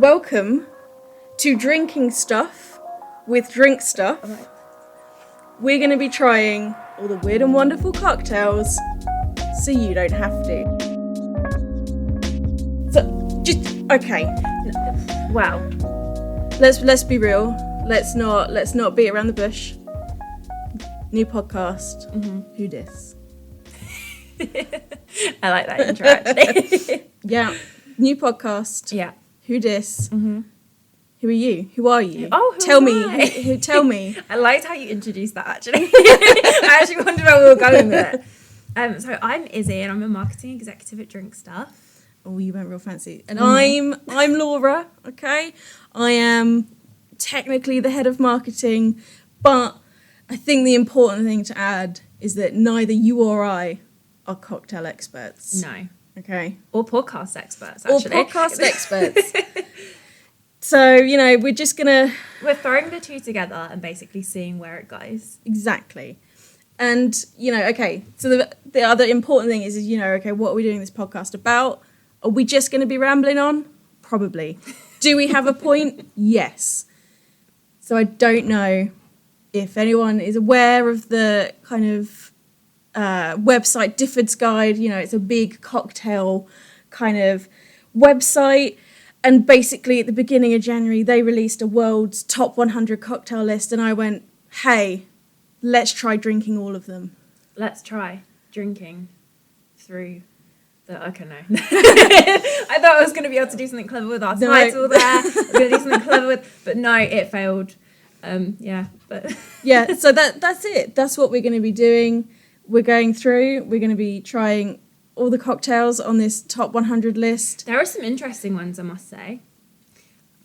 Welcome to Drinking Stuff with Drinkstuff. Right. We're going to be trying all the weird and wonderful cocktails so you don't have to. So, just, okay. Wow. Let's be real. Let's not beat around the bush. New podcast. Mm-hmm. Who dis? I like that intro, actually. Yeah. New podcast. Yeah. Who dis? Mm-hmm. Who are you? Who are you? Oh, who tell am me. I? Who tell me. I liked how you introduced that, actually. I actually wondered where we were going with it. So I'm Izzy, and I'm a marketing executive at Drinkstuff. Oh, you went real fancy. And I'm Laura, okay? I am technically the head of marketing, but I think the important thing to add is that neither you or I are cocktail experts. No. Okay? Or podcast experts, actually. Or podcast experts. So, we're just going to... We're throwing the two together and basically seeing where it goes. Exactly. And, okay, so the other important thing is, okay, what are we doing this podcast about? Are we just going to be rambling on? Probably. Do we have a point? Yes. So I don't know if anyone is aware of the kind of website Diffords guide. It's a big cocktail kind of website. And basically at the beginning of January, they released a world's top 100 cocktail list. And I went, hey, let's try drinking all of them. Let's try drinking through the... Okay, no. I thought I was going to be able to do something clever with our title there. I was going to do something clever with... But no, it failed. But... Yeah, so that's it. That's what we're going to be doing. We're going through. We're going to be trying all the cocktails on this top 100 list. There are some interesting ones, I must say.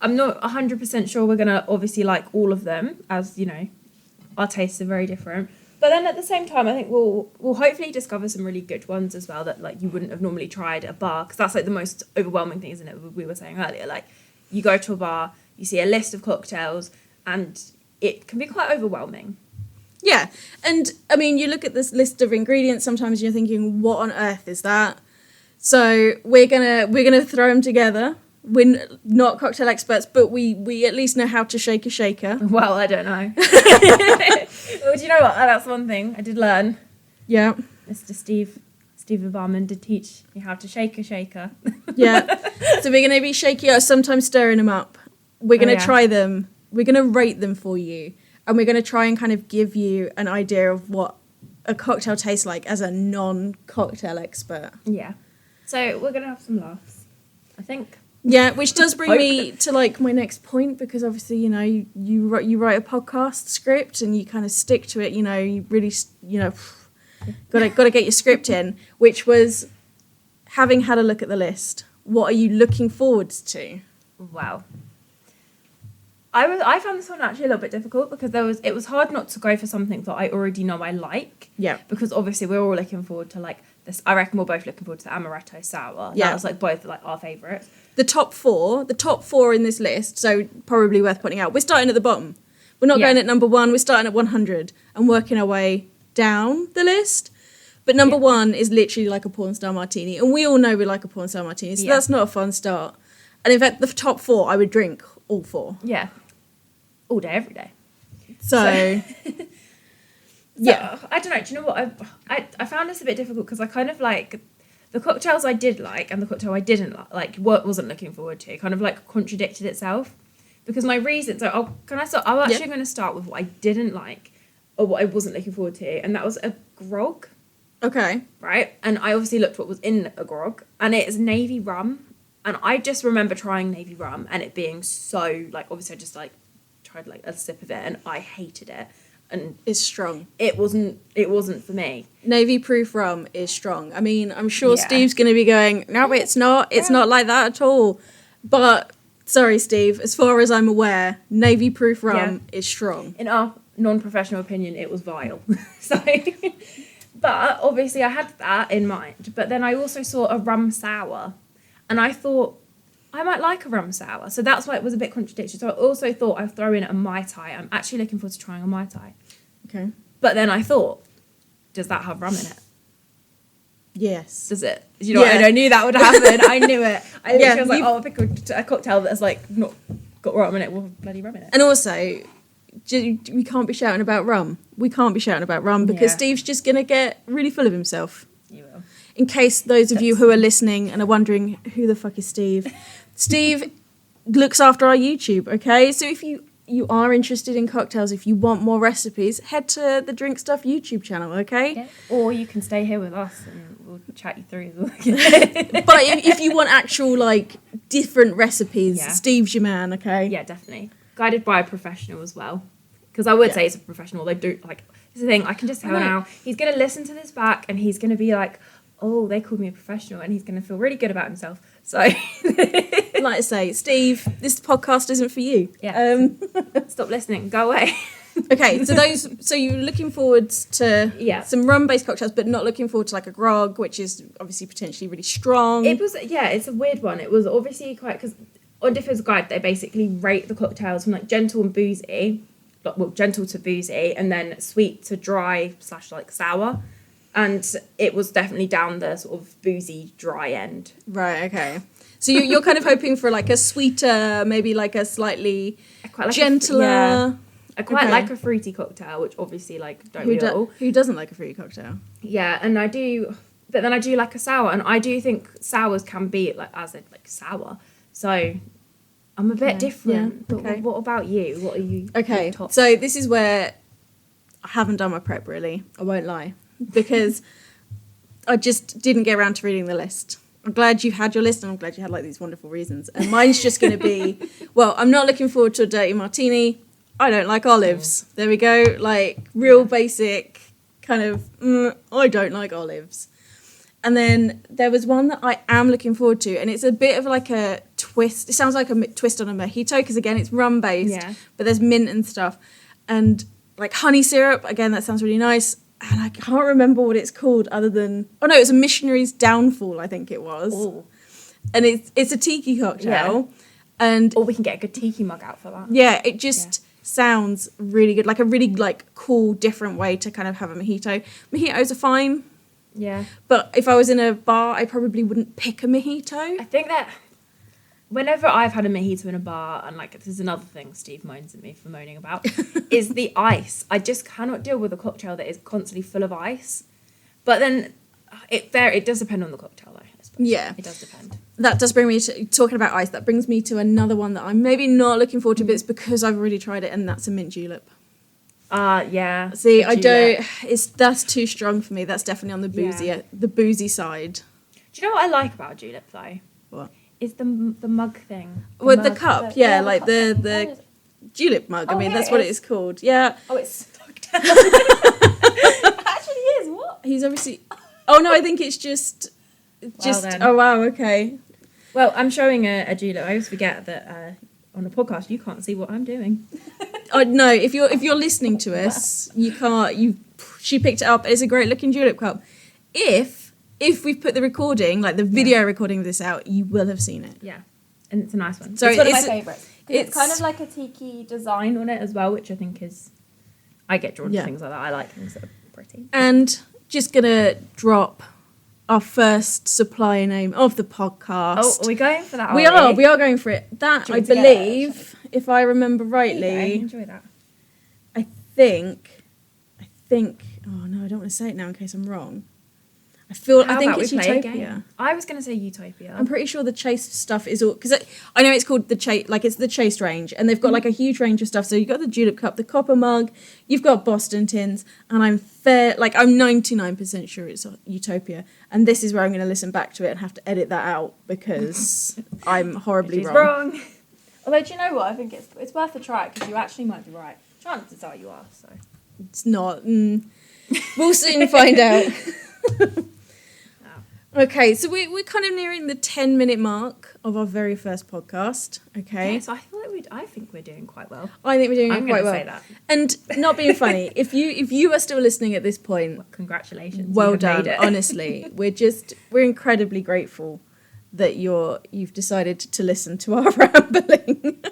I'm not 100% sure we're going to obviously like all of them, as, our tastes are very different. But then at the same time, I think we'll hopefully discover some really good ones as well that, like, you wouldn't have normally tried at a bar. Because that's, like, the most overwhelming thing, isn't it? We were saying earlier. Like, you go to a bar, you see a list of cocktails, and it can be quite overwhelming. Yeah, and I mean, you look at this list of ingredients, sometimes you're thinking, what on earth is that? So we're gonna throw them together. We're not cocktail experts, but we at least know how to shake a shaker. Well, I don't know. Well, do you know what? That's one thing I did learn. Yeah. Mr. Steve the barman did teach me how to shake a shaker. Yeah. So we're gonna be shaking, sometimes stirring them up. We're gonna try them. We're gonna rate them for you. And we're going to try and kind of give you an idea of what a cocktail tastes like as a non-cocktail expert. Yeah. So we're going to have some laughs, I think. Yeah, which does bring me to like my next point, because obviously, you write a podcast script and you kind of stick to it. You really, gotta get your script in. Which was, having had a look at the list, what are you looking forward to? Wow. I found this one actually a little bit difficult because it was hard not to go for something that I already know I like. Yeah. Because obviously we're all looking forward to like this. I reckon we're both looking forward to the amaretto sour. Yeah. That was like both like our favourites. The top four in this list, so probably worth pointing out. We're starting at the bottom. We're not going at number 1. We're starting at 100 and working our way down the list. But number 1 is literally like a porn star martini, and we all know we like a porn star martini, so that's not a fun start. And in fact, the top 4 I would drink all 4. Yeah. All day, every day. So yeah. I don't know. Do you know what? I found this a bit difficult because I kind of like the cocktails I did like and the cocktail I didn't like wasn't looking forward to kind of like contradicted itself. Because my reasons are, I'm actually going to start with what I didn't like or what I wasn't looking forward to, and that was a grog. Okay. Right? And I obviously looked what was in a grog, and it's navy rum. And I just remember trying navy rum and it being so, like, obviously I just like tried like a sip of it and I hated it, and it's strong. It wasn't for me. Navy proof rum is strong. I mean, I'm sure Steve's going to be going, no, it's not like that at all. But sorry, Steve, as far as I'm aware, navy proof rum is strong. In our non-professional opinion, it was vile. So but obviously I had that in mind, but then I also saw a rum sour and I thought I might like a rum sour. So that's why it was a bit contradictory. So I also thought I'd throw in a Mai Tai. I'm actually looking forward to trying a Mai Tai. Okay. But then I thought, does that have rum in it? Yes. Does it? You know, I knew that would happen. I knew it. I literally was like, oh, pick a cocktail that's like not got rum in it. Well, bloody rum in it. And also, we can't be shouting about rum. We can't be shouting about rum because Steve's just going to get really full of himself. You will. In case those of you who are listening and are wondering who the fuck is Steve, Steve looks after our YouTube, okay? So if you are interested in cocktails, if you want more recipes, head to the Drinkstuff YouTube channel, okay? Yeah. Or you can stay here with us and we'll chat you through. But if you want actual, like, different recipes, Steve's your man, okay? Yeah, definitely. Guided by a professional as well. Because I would say it's a professional. They do, like, this is the thing, I can just tell now, he's going to listen to this back and he's going to be like, oh, they called me a professional, and he's going to feel really good about himself. So, like I say, Steve, this podcast isn't for you. Yeah. Stop listening. Go away. Okay, so you're looking forward to some rum-based cocktails, but not looking forward to like a grog, which is obviously potentially really strong. It's a weird one. It was obviously quite, because on Diffords Guide, they basically rate the cocktails from like gentle and boozy, gentle to boozy, and then sweet to dry / like sour. And it was definitely down the sort of boozy, dry end. Right, okay. So you're kind of hoping for like a sweeter, maybe like a slightly gentler... I quite like a fruity cocktail, which obviously, like, don't we all? Who doesn't like a fruity cocktail? Yeah, and I do... But then I do like a sour, and I do think sours can be, like, sour. So I'm a bit different. Yeah, okay. But what about you? What are you... Okay, so this is where I haven't done my prep, really. I won't lie. Because I just didn't get around to reading the list. I'm glad you had your list, and I'm glad you had like these wonderful reasons. And mine's just going to be, well, I'm not looking forward to a dirty martini. I don't like olives. There we go. Like real basic kind of, I don't like olives. And then there was one that I am looking forward to, and it's a bit of like a twist. It sounds like a twist on a mojito because again, it's rum based, but there's mint and stuff, and like honey syrup. Again, that sounds really nice. And I can't remember what it's called other than... Oh, no, it's a Missionary's Downfall, I think it was. Ooh. And it's a tiki cocktail. And or we can get a good tiki mug out for that. Yeah, it just sounds really good. Like a really, like, cool, different way to kind of have a mojito. Mojitos are fine. Yeah. But if I was in a bar, I probably wouldn't pick a mojito. I think that... Whenever I've had a mojito in a bar, and like this is another thing Steve moans at me for moaning about, is the ice. I just cannot deal with a cocktail that is constantly full of ice. But then it does depend on the cocktail, though, I suppose. Yeah. It does depend. That does bring me to, talking about ice, that brings me to another one that I'm maybe not looking forward to, but it's because I've already tried it, and that's a mint julep. Yeah. See, I don't... That's too strong for me. That's definitely on the boozy side. Do you know what I like about julep, though? What? Is the mug thing. The cup, like the julep mug. I mean, that's what it is called. Yeah. Oh, it's stuck down. It actually is. What? He's obviously... Oh, no, I think it's just... Oh, wow, okay. Well, I'm showing a julep. I always forget that on a podcast you can't see what I'm doing. No, if you're listening to us, you can't... She picked it up. It's a great looking julep cup. If we've put the recording, like the video recording of this out, you will have seen it. Yeah. And it's a nice one. So it's one of my favourites. It's kind of like a tiki design on it as well, which I think is... I get drawn to things like that. I like things that are pretty. And just going to drop our first supplier name of the podcast. Oh, are we going for that? We are going for it. That, I believe, if I remember rightly... Enjoy that. I think... Oh, no, I don't want to say it now in case I'm wrong. I think it's Utopia. I was going to say Utopia. I'm pretty sure the chased stuff is all... Because I know it's called the it's the chased range. And they've got like a huge range of stuff. So you've got the julep cup, the copper mug, you've got Boston tins. And I'm 99% sure it's Utopia. And this is where I'm going to listen back to it and have to edit that out because I'm horribly wrong. Although, do you know what? I think it's worth a try because you actually might be right. Chances are you are, so... It's not. We'll soon find out. Okay, so we're kind of nearing the 10-minute mark of our very first podcast. Okay, yeah, so I think we're doing quite well. I think we're doing quite well. Say that. And not being funny, if you are still listening at this point, well, congratulations. Well done. Honestly, we're incredibly grateful that you've decided to listen to our rambling.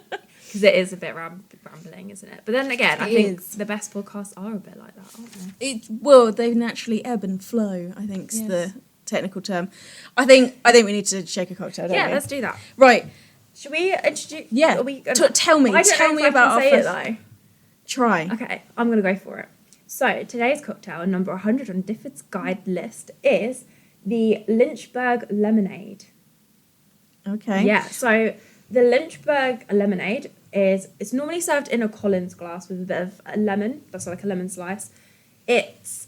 Because it is a bit rambling, isn't it? But then again, I think the best podcasts are a bit like that, aren't they? They naturally ebb and flow, I think is the technical term. I think we need to shake a cocktail, don't we? Yeah, let's do that. Right. Should we introduce? Yeah. Are we Tell me. Tell me about our say first... it though. Try. Okay, I'm going to go for it. So, today's cocktail, number 100 on Difford's guide list, is the Lynchburg Lemonade. Okay. Yeah, so the Lynchburg Lemonade it's normally served in a Collins glass with a bit of a lemon. That's like a lemon slice. It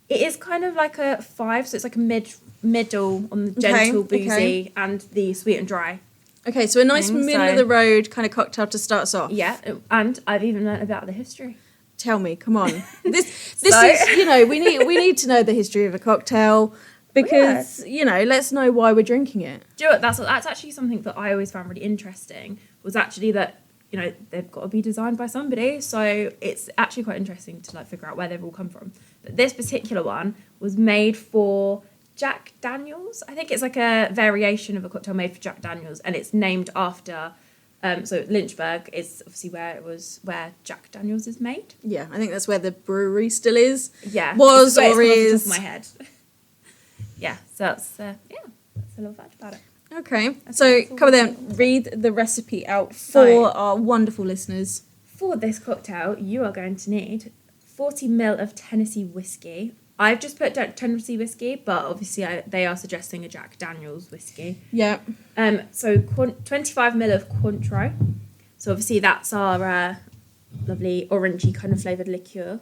is kind of like a 5, so it's like a middle on the gentle boozy and the sweet and dry. Okay, so a nice middle of the road kind of cocktail to start us off. Yeah, and I've even learnt about the history. Tell me, come on. This is, you know, we need to know the history of a cocktail because, you know, let's know why we're drinking it. Do you know what, that's actually something that I always found really interesting, was actually that, you know, they've got to be designed by somebody, so it's actually quite interesting to like figure out where they've all come from. But this particular one was made for Jack Daniels. I think it's like a variation of a cocktail made for Jack Daniels, and it's named after so Lynchburg is obviously where Jack Daniels is made. Yeah, I think that's where the brewery still is. Yeah. Was or is. Off the top of my head. Yeah, so that's a little fact about it. Okay, so come on then, read the recipe out for our wonderful listeners. For this cocktail, you are going to need 40 ml of Tennessee whiskey. I've just put Tennessee whiskey, but obviously they are suggesting a Jack Daniels whiskey. Yeah. So 25 ml of Cointreau. So obviously that's our lovely orangey kind of flavoured liqueur.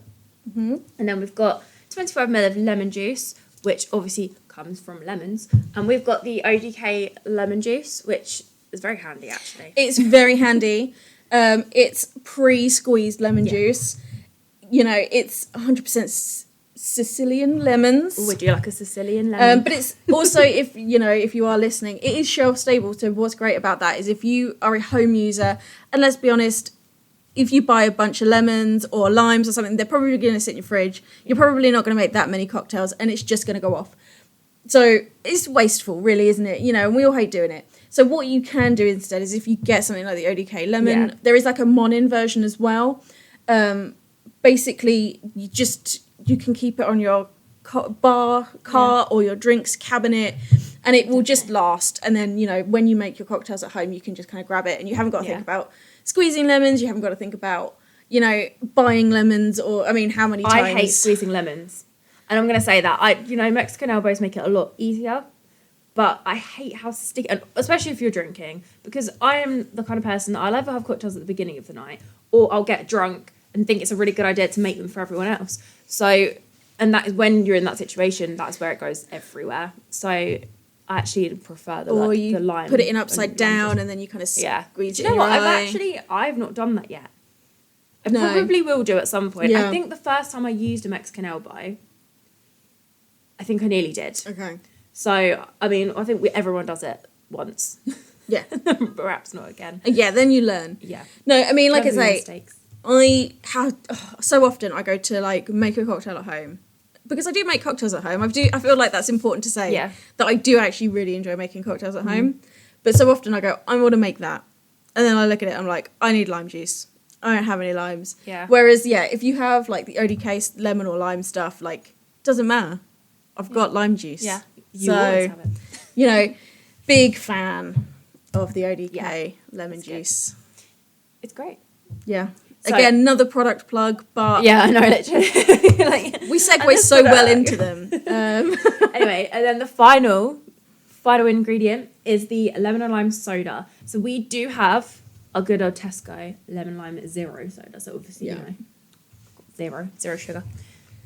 Mm-hmm. And then we've got 25 ml of lemon juice, which obviously comes from lemons. And we've got the ODK lemon juice, which is very handy actually. It's very handy. It's pre-squeezed lemon juice. You know, it's 100% Sicilian lemons. Would you like a Sicilian lemon? But it's also, if you are listening, it is shelf stable. So what's great about that is if you are a home user, and let's be honest, if you buy a bunch of lemons or limes or something, they're probably going to sit in your fridge. You're probably not going to make that many cocktails, and it's just going to go off. So it's wasteful, really, isn't it? You know, and we all hate doing it. So what you can do instead is if you get something like the ODK lemon, there is like a Monin version as well. Basically, you can keep it on your car or your drinks cabinet, and it will just last. And then, you know, when you make your cocktails at home, you can just kind of grab it, and you haven't got to think about squeezing lemons. You haven't got to think about, you know, buying lemons, or, I mean, how many times. I hate squeezing lemons. And I'm going to say that. Mexican elbows make it a lot easier, but I hate how sticky, and especially if you're drinking, because I am the kind of person that I'll either have cocktails at the beginning of the night, or I'll get drunk and think it's a really good idea to make them for everyone else. So, and that is when you're in that situation, that's where it goes everywhere. So I actually prefer the lime. Put it in upside down and then you kind of squeeze it. Do you know what? I've not done that yet. I probably will do at some point. Yeah. I think the first time I used a Mexican elbow, I think I nearly did. Okay. So, I mean, I think everyone does it once. Yeah. Perhaps not again. Yeah, then you learn. Yeah. No, I mean, like I say, mistakes. So often I go to like make a cocktail at home, because I do make cocktails at home. I feel like that's important to say, that I do actually really enjoy making cocktails at home. But so often I go, I want to make that, and then I look at it, I'm like, I need lime juice. I don't have any limes. Yeah. Whereas if you have like the ODK lemon or lime stuff, like, doesn't matter. I've got lime juice. Yeah. You always have it. You know, big fan of the ODK lemon juice. It's great. Yeah. So, again, another product plug, but yeah, I know, literally. We segue so well into them. Anyway, and then the final ingredient is the lemon and lime soda. So we do have a good old Tesco lemon lime zero soda. So obviously, zero sugar.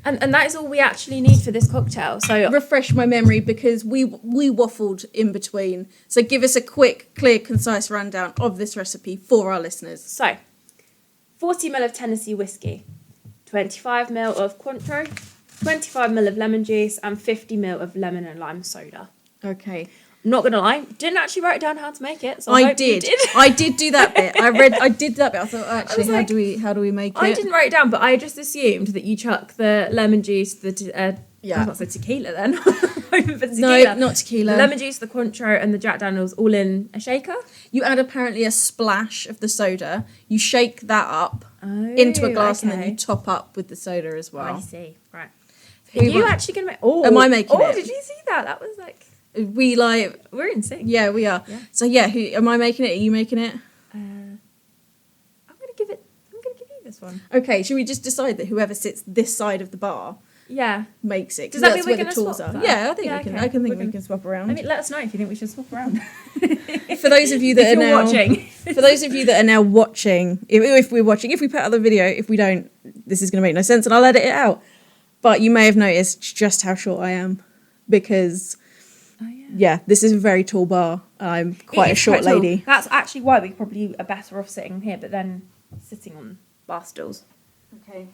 And that is all we actually need for this cocktail. So refresh my memory, because we waffled in between. So give us a quick, clear, concise rundown of this recipe for our listeners. So 40 ml of Tennessee whiskey, 25 ml of Cointreau, 25 ml of lemon juice, and 50 ml of lemon and lime soda. Okay. I'm not gonna lie, didn't actually write down how to make it. So I did. I did do that bit. I did that bit. I thought, actually, how do we make it? I didn't write it down, but I just assumed that you chuck the lemon juice, I was about to say tequila then. No, not tequila. The lemon juice, the Cointreau, and the Jack Daniels all in a shaker. You add apparently a splash of the soda. You shake that up into a glass, and then you top up with the soda as well. I see. Right. Are you actually going to make... Oh, am I making it? Oh, did you see that? That was like... We like... We're in sync. Yeah, we are. Yeah. So yeah, who am I making it? Are you making it? I'm going to give you this one. Okay, should we just decide that whoever sits this side of the bar Yeah. makes it? Does that mean that's we're where going the to tools swap are. that? Yeah, I think Yeah, we can. okay. I can think We're we can swap around. I mean, let us know if you think we should swap around. For those of you that If are you're now watching. for those of you that are now watching, if we're watching, if we put out the video, if we don't, this is going to make no sense, and I'll edit it out. But you may have noticed just how short I am, because this is a very tall bar. I'm quite a short lady. That's actually why we probably are better off sitting here, but then sitting on bar stools. Okay.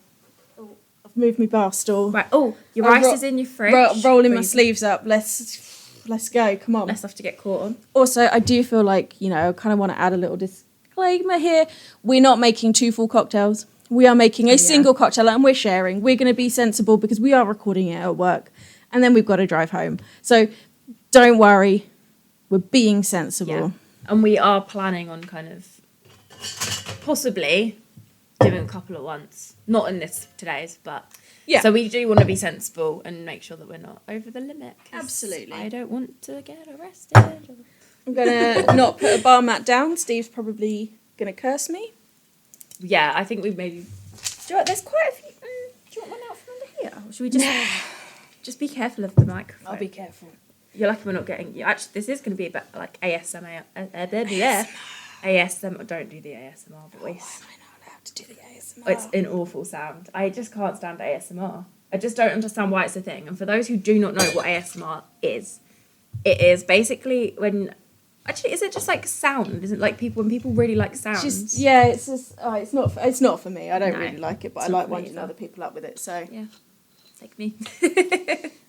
Oh, I've moved my bar stool. Right. Oh, your ice is in your fridge. Rolling my sleeves up. Let's go. Come on. Let's have to get caught on. Also, I do feel like, I kind of want to add a little disclaimer here. We're not making 2 full cocktails. We are making a single cocktail, and we're sharing. We're going to be sensible because we are recording it at work, and then we've got to drive home. So don't worry. We're being sensible. Yeah. And we are planning on kind of possibly doing a couple at once. Not in today's, but... Yeah. So we do want to be sensible and make sure that we're not over the limit. Absolutely. I don't want to get arrested. I'm going to not put a bar mat down. Steve's probably going to curse me. Yeah, I think we've maybe... Do you know what, there's quite a few... do you want one out from under here? Or should we just be careful of the microphone? I'll be careful. You're lucky we're not getting... Actually, this is going to be a bit like ASMR. ASMR. Don't do the ASMR voice. Am I not allowed to do the ASMR? It's an awful sound. I just can't stand ASMR. I just don't understand why it's a thing. And for those who do not know what ASMR is, it is basically when... Actually, is it just like sound? Is it like when people really like sounds? It's just it's not for me. I don't really like it, but I like winding other people up with it. So yeah, take me.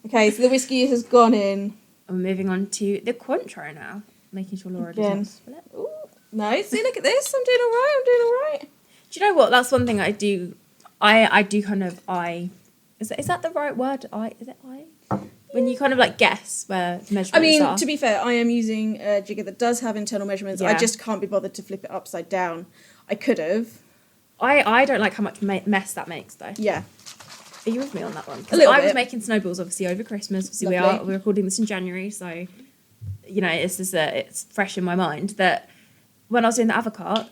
Okay, so the whiskey has gone in. And we're moving on to the Cointreau now, making sure Laura doesn't spill it. Ooh, no, see, look at this. I'm doing all right. Do you know what? That's one thing I do. I do kind of Is that the right word? Is it I? When you kind of like guess where the measurements are. To be fair, I am using a jigger that does have internal measurements. Yeah. I just can't be bothered to flip it upside down. I could have. I don't like how much mess that makes though. Yeah. Are you with me on that one? A little I bit. was making snowballs obviously over Christmas. Obviously we're recording this in January, so it's fresh in my mind that when I was doing the avocado,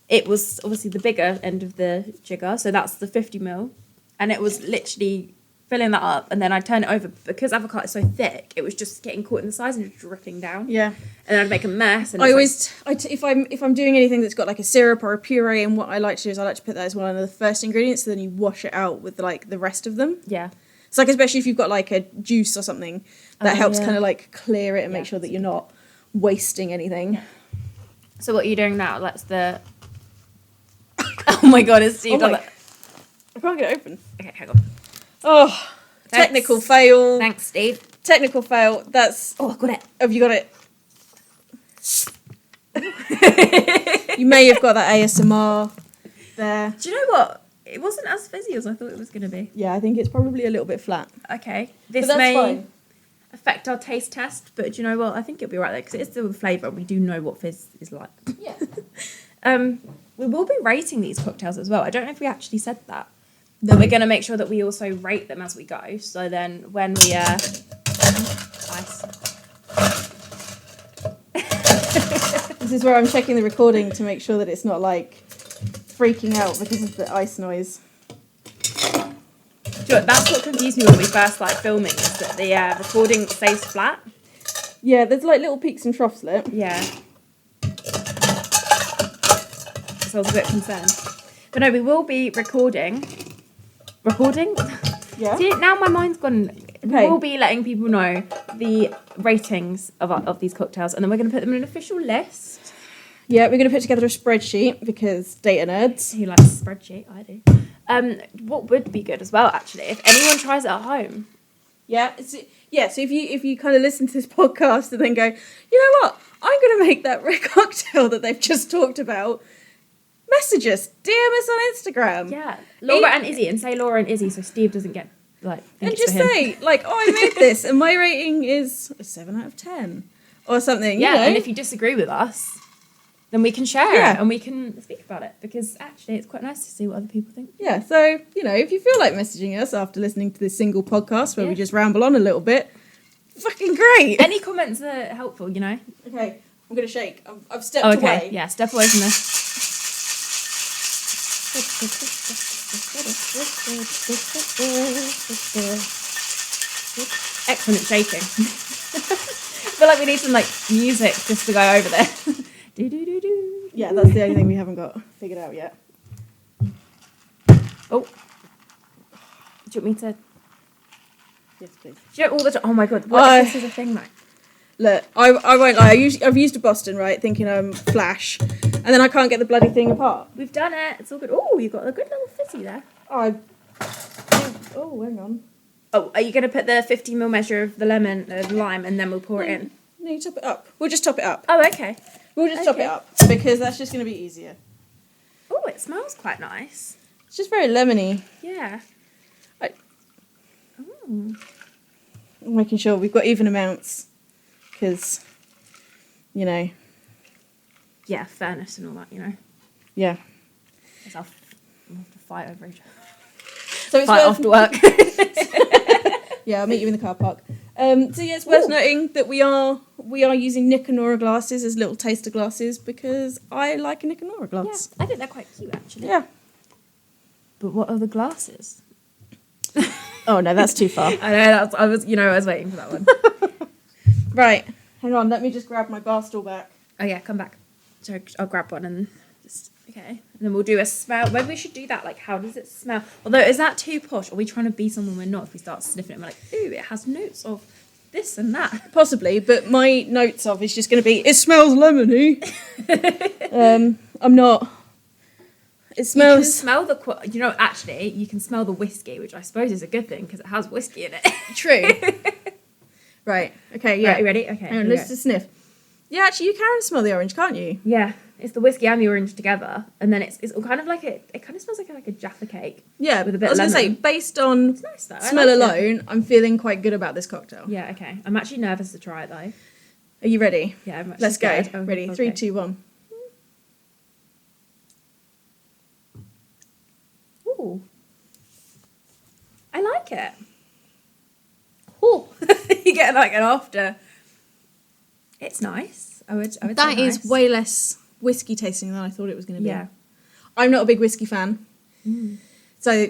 it was obviously the bigger end of the jigger, so that's the 50ml, and it was literally filling that up, and then I'd turn it over because avocado is so thick. It was just getting caught in the sides and just dripping down. Yeah. And I'd make a mess. And if I'm doing anything that's got like a syrup or a puree, and what I like to do is I like to put that as one of the first ingredients, so then you wash it out with like the rest of them. Yeah. It's like, especially if you've got like a juice or something, that helps kind of like clear it and make sure that you're not wasting anything. Yeah. So what are you doing now? That's the... Oh my God, it's Steve. I can't get it open. Okay, hang on. Oh, Thanks. technical fail. Thanks, Steve. Technical fail. That's... Oh, I got it. Have you got it? You may have got that ASMR there. Do you know what? It wasn't as fizzy as I thought it was going to be. Yeah, I think it's probably a little bit flat. Okay. This that's may fine. affect our taste test, but do you know what? I think it'll be right there because it's still the flavour. We do know what fizz is like. Yeah. We will be rating these cocktails as well. I don't know if we actually said that. But we're going to make sure that we also rate them as we go. So then when we... ice. This is where I'm checking the recording to make sure that it's not like freaking out because of the ice noise. Do you know what, that's what confused me when we first started filming, is that the recording stays flat. Yeah, there's like little peaks and troughs lit. Yeah. So I was a bit concerned. But no, we will be recording. Yeah. See, now my mind's gone. Okay. We'll be letting people know the ratings of these cocktails, and then we're going to put them in an official list. Yeah, we're going to put together a spreadsheet because data nerds. Who likes a spreadsheet? I do. What would be good as well, actually, if anyone tries it at home. Yeah, so if you kind of listen to this podcast and then go, you know what, I'm going to make that red cocktail that they've just talked about. Message us, DM us on Instagram. Yeah, Laura and Izzy, and say Laura and Izzy so Steve doesn't get like. And just say like, oh, I made this, and my rating is a 7 out of 10, or something. Yeah, you know? and if you disagree with us, then we can share Yeah. it and we can speak about it, because actually it's quite nice to see what other people think. Yeah, so, if you feel like messaging us after listening to this single podcast where we Yeah. just ramble on a little bit, fucking great. Any comments are helpful, Okay, I'm going to shake. I've stepped okay, away. yeah, step away from this. Excellent shaking. I feel like we need some music just to go over there. Do, do, do, do. Yeah, that's the only thing we haven't got figured out yet. Oh, do you want me to? Yes, please. Do you know all the time? Oh my god, what if this is a thing, like? Look, I won't lie. I've used a Boston, right, thinking I'm Flash, and then I can't get the bloody thing apart. We've done it. It's all good. Oh, you've got a good little fizzy there. Oh, hang on. Oh, are you going to put the 50ml measure of the lime, and then we'll pour it in? No, you top it up. We'll just top it up. Oh, okay. We'll just top it Okay. up because that's just going to be easier. Oh, it smells quite nice. It's just very lemony. Yeah. I- Oh. I'm making sure we've got even amounts because, Yeah, fairness and all that, yeah. Because I'll have to fight over each other. So it's Fight worth, after work. Yeah, I'll meet you in the car park. So yeah, it's worth noting that we are using Nicanora glasses as little taster glasses because I like a Nicanora Yeah, glass. I think they're quite cute, actually. Yeah. But what are the glasses? Oh no, that's too far. I know, I was waiting for that one. Right, hang on. Let me just grab my bar stool back. Oh yeah, come back. So I'll grab one and just, okay. And then we'll do a smell. Maybe we should do that, how does it smell? Although, is that too posh? Are we trying to be someone we're not if we start sniffing it and we're like, ooh, it has notes of this and that? Possibly, but my notes of is just going to be, it smells lemony. I'm not. It You can smells smell actually, you can smell the whiskey, which I suppose is a good thing because it has whiskey in it. true. Right. Okay. Yeah. Right, you ready? Okay. Hang on. here we Let's go. just sniff. Yeah, actually, you can smell the orange, can't you? Yeah, it's the whiskey and the orange together, and then it's kind of like it kind of smells like a Jaffa cake. Yeah. With a bit I was of going to say, lemon. based on It's nice though. I smell like it. alone, I'm feeling quite good about this cocktail. Yeah. Okay. I'm actually nervous to try it though. Are you ready? Yeah. I'm actually Let's go. scared. Oh, Ready? okay. 3, 2, 1. Ooh. I like it. Ooh. You get an after. It's nice. I would say That is nice. way less whiskey tasting than I thought it was going to be. Yeah. I'm not a big whiskey fan. Mm. So,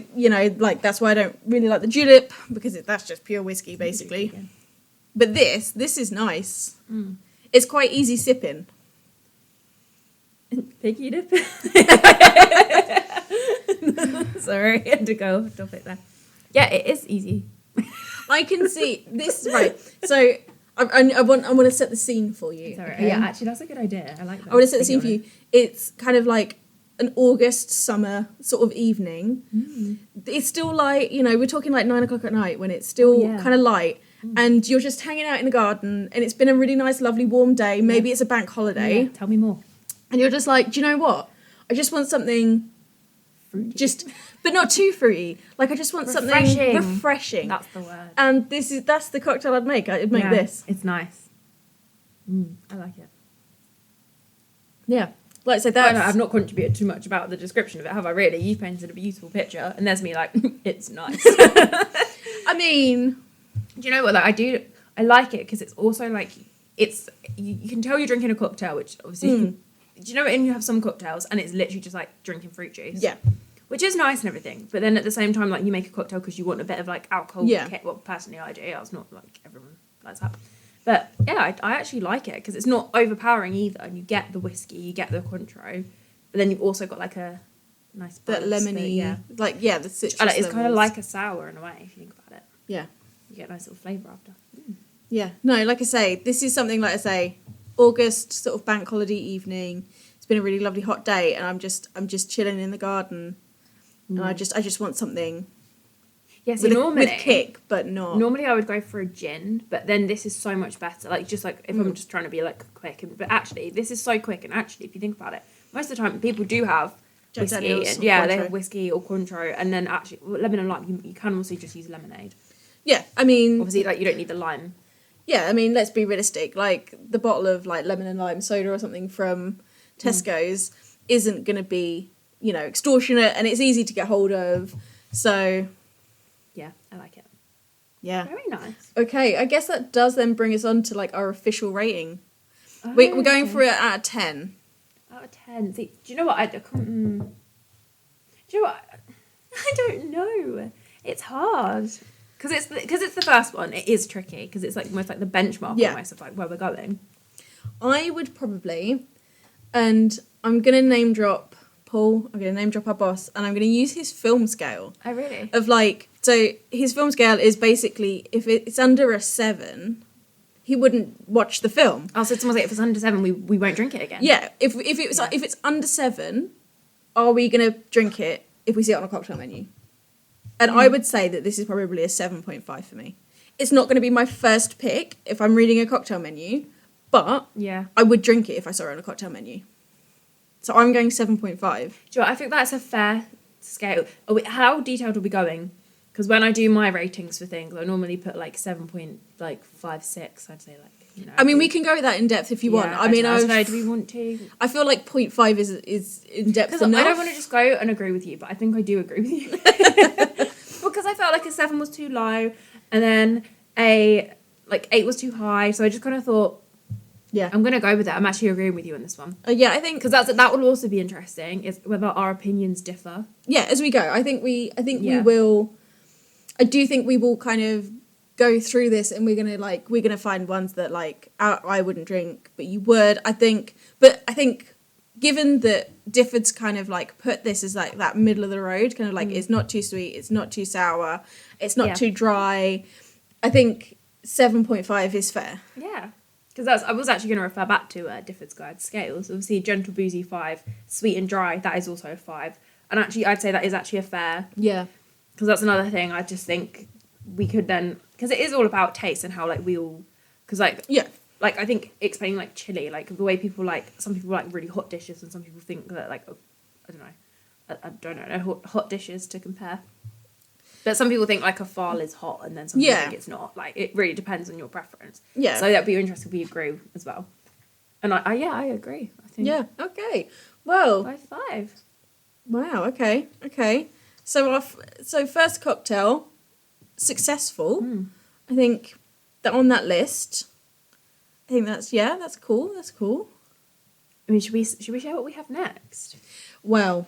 that's why I don't really like the Julep, because that's just pure whiskey, basically. Again. But this is nice. Mm. It's quite easy sipping. Piggy dip. Sorry, I had to go off topic there. Yeah, it is easy. I can see this, right. So, I want to set the scene for you. Sorry. okay? Yeah, actually, that's a good idea. I like that. I want to set the scene for you. It's kind of like an August summer sort of evening. Mm. It's still light, we're talking like 9 o'clock at night when it's still yeah. kind of light. And you're just hanging out in the garden and it's been a really nice, lovely, warm day. Maybe it's a bank holiday. Yeah, tell me more. And you're just like, do you know what? I just want something Fruity. but not too fruity. Like, I just want something refreshing. That's the word. And that's the cocktail I'd make. I'd make this. It's nice. I like it. Yeah. Like I said, Well, that's... no, I've not contributed too much about the description of it, have I really? You've painted a beautiful picture, and there's me like, it's nice. I mean... Do you know what? Like, I like it because it's also like, you can tell you're drinking a cocktail, which obviously, do you know when you have some cocktails and it's literally just like drinking fruit juice? Yeah. Which is nice and everything, but then at the same time, like, you make a cocktail because you want a bit of like alcohol. Yeah. Well, personally, I do. It's not like everyone likes that. But yeah, I actually like it because it's not overpowering either, and you get the whiskey, you get the Cointreau, but then you've also got like a nice That balance, lemony... the citrus I like, it's kind of levels. like a sour in a way if you think about it. Yeah. You get a nice little flavour after. Yeah. No, like I say, this is something, like I say, August sort of bank holiday evening. It's been a really lovely hot day, and I'm just chilling in the garden, and I just want something Yeah, so with kick, but not. Normally I would go for a gin, but then this is so much better. Like, just like if I'm just trying to be like quick, but actually this is so quick. And actually, if you think about it, most of the time people do have Jack whiskey, Daniels and or they Cointreau. have whiskey or Cointreau, and then actually lemon and lime. You can also just use lemonade. Yeah, I mean, Obviously, like, you don't need the lime. yeah, I mean, let's be realistic. Like the bottle of like lemon and lime soda or something from Tesco's isn't going to be, you know, extortionate, and it's easy to get hold of. So, Yeah, I like it. yeah. Very nice. Okay, I guess that does then bring us on to like our official rating. We're going for it out of 10. Out of 10. See, do you know what? Do you know what? I don't know. It's hard. Because it's the first one. It is tricky. Because it's like almost like the benchmark almost of like where we're going. I would probably, and I'm going to name drop Paul, I'm going to name drop our boss, and I'm going to use his film scale. Oh, really? Of like, so his film scale is basically, if it's under a 7, he wouldn't watch the film. Oh, so someone's like, if it's under 7, we won't drink it again? Yeah, if it's under 7, are we going to drink it if we see it on a cocktail menu? And I would say that this is probably a 7.5 for me. It's not going to be my first pick if I'm reading a cocktail menu, but I would drink it if I saw it on a cocktail menu. So I'm going 7.5. Do you know what? I think that's a fair scale. How detailed are we going? Because when I do my ratings for things, I normally put like 7.56. I'd say like, you know. I mean, we can go with that in depth if you want. I mean, I don't know. Do we want to? I feel like 0.5 is in depth enough. Because I don't want to just go and agree with you, but I think I do agree with you. Because I felt like a 7 was too low, and then a 8 was too high. So I just kind of thought, I'm going to go with it. I'm actually agreeing with you on this one. Yeah, I think... Because that will also be interesting, is whether our opinions differ. Yeah, as we go. I think we will... I do think we will kind of go through this, and we're gonna find ones that like I wouldn't drink, but you would. I think given that Diffords kind of like put this as like that middle of the road, kind of like it's not too sweet, it's not too sour, it's not too dry. I think 7.5 is fair. Yeah. Because I was actually going to refer back to Difford's Guide Scales. Obviously, gentle, boozy, 5. Sweet and dry, that is also a 5. And actually, I'd say that is actually a fair. Yeah. Because that's another thing I just think we could then... Because it is all about taste and how, like, we all... Because, like... Yeah. Like, I think explaining, like, chili, like, the way people like... Some people like really hot dishes, and some people think that, like... I don't know hot dishes to compare. But some people think like a fal is hot, and then some people think it's not. Like, it really depends on your preference. Yeah. So that'd be interesting if we agree as well. And I agree. I think. Yeah. Okay. Well. 5. Wow. Okay. So first cocktail, successful. I think that on that list. I think that's cool. That's cool. I mean, should we share what we have next? Well,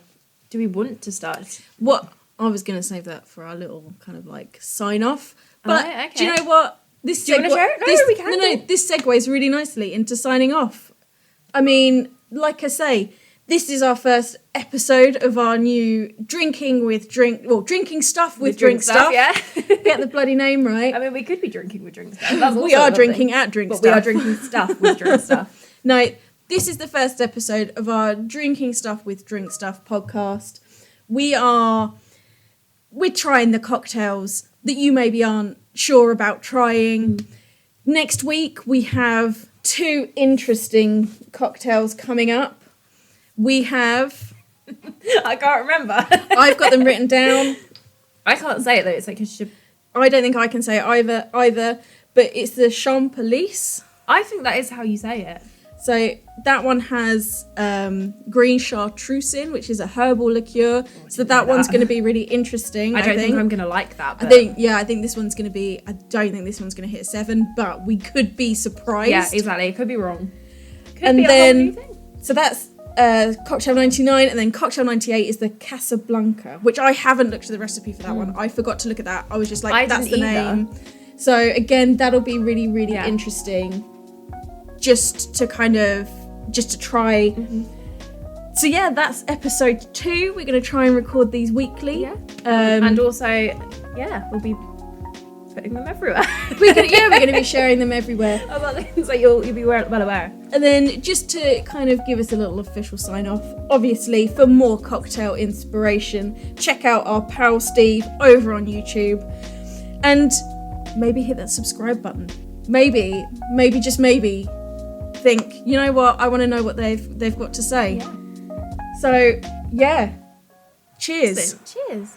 do we want to start? What? I was going to save that for our little kind of like sign off. But do you know what? Do you want to share it? No, we can. No, this segues really nicely into signing off. I mean, like I say, this is our first episode of our new drinking stuff with Drinkstuff. Yeah. Get the bloody name right. I mean, we could be drinking with Drinkstuff. We are drinking at Drinkstuff. But we are drinking stuff with Drinkstuff. No, this is the first episode of our Drinking Stuff with Drinkstuff podcast. We're trying the cocktails that you maybe aren't sure about trying. Next week, we have 2 interesting cocktails coming up. We have... I can't remember. I've got them written down. I can't say it, though. It's like I don't think I can say it either, but it's the Champolice. I think that is how you say it. So that one has green chartreuse in, which is a herbal liqueur. So that one's going to be really interesting. I don't think I'm going to like that. But... I think this one's going to be... I don't think this one's going to hit 7, but we could be surprised. Yeah, exactly. It could be wrong. So that's Cocktail 99, and then Cocktail 98 is the Casablanca, which I haven't looked at the recipe for that one. I forgot to look at that. I was just like, that's the name. So again, that'll be really, really interesting. Just to try. So yeah, that's episode 2. We're going to try and record these weekly. Yeah. And also, we'll be putting them everywhere. we're going to be sharing them everywhere. So you'll be well aware. And then just to kind of give us a little official sign off, obviously for more cocktail inspiration, check out our pal Steve over on YouTube, and maybe hit that subscribe button. Maybe just maybe. Think, you know what, I want to know what they've got to say. So cheers. Cheers.